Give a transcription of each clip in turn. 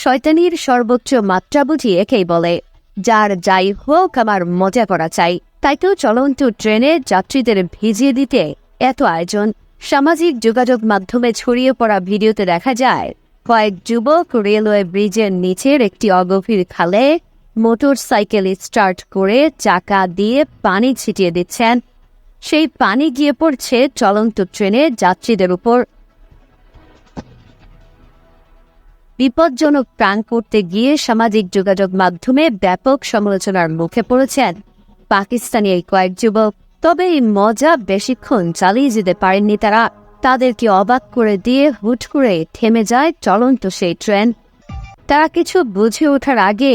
শয়তানির সর্বোচ্চ মাত্রা বুঝি একেই বলে, যার যাই হোক আমার মজা করা চাই। তাই তো চলন্ত ট্রেনে যাত্রীদের ভিজিয়ে দিতে এত আয়োজন। সামাজিক যোগাযোগ মাধ্যমে ছড়িয়ে পড়া ভিডিওতে দেখা যায় কয়েক যুবক রেলওয়ে ব্রিজের নিচের একটি অগভীর খালে মোটর সাইকেল স্টার্ট করে চাকা দিয়ে পানি ছিটিয়ে দিচ্ছেন। সেই পানি গিয়ে পড়ছে চলন্ত ট্রেনে যাত্রীদের উপর। বিপজ্জনক প্রাঙ্ক করতে গিয়ে সামাজিক যোগাযোগ মাধ্যমে ব্যাপক সমালোচনার মুখে পড়েছেন পাকিস্তানি এই কয়েক যুবক। তবে এই মজা বেশিক্ষণ চালিয়ে যেতে পারেননি তারা। তাদেরকে অবাক করে দিয়ে হুট করে থেমে যায় চলন্ত সেই ট্রেন। তারা কিছু বুঝে ওঠার আগে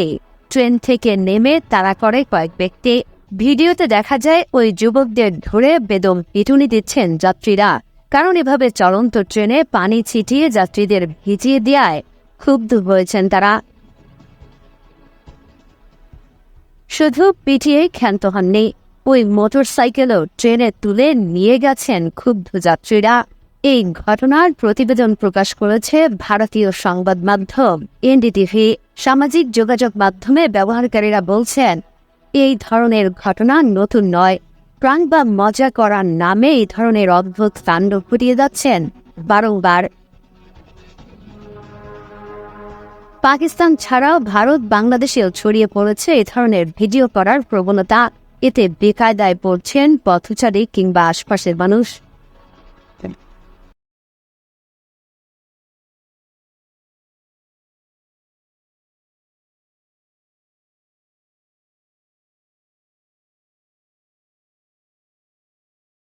ট্রেন থেকে নেমে তাড়া করে কয়েক ব্যক্তি। ভিডিওতে দেখা যায় ওই যুবকদের ধরে বেদম পিটুনি দিচ্ছেন যাত্রীরা, কারণ এভাবে চলন্ত ট্রেনে পানি ছিটিয়ে যাত্রীদের ভিজিয়ে দেওয়ায় ক্ষুব্ধ হয়েছেন তারা। শুধু পিটিয়ে ক্ষান্ত হননি, ওই মোটর সাইকেলও ট্রেনে তুলে নিয়ে গেছেন ক্ষুব্ধ যাত্রীরা। এই ঘটনার প্রতিবেদন প্রকাশ করেছে ভারতীয় সংবাদ মাধ্যম এনডিটিভি। সামাজিক যোগাযোগ মাধ্যমে ব্যবহারকারীরা বলছেন, এই ধরনের ঘটনা নতুন নয়। প্রাণ বা মজা করার নামে এই ধরনের অদ্ভুত কাণ্ড ঘটিয়ে যাচ্ছেন বারংবার। পাকিস্তান ছাড়াও ভারত, বাংলাদেশেও ছড়িয়ে পড়েছে এ ধরনের ভিডিও করার প্রবণতা। এতে বেকায়দায় পড়ছেন পথচারী কিংবা আশপাশের মানুষ।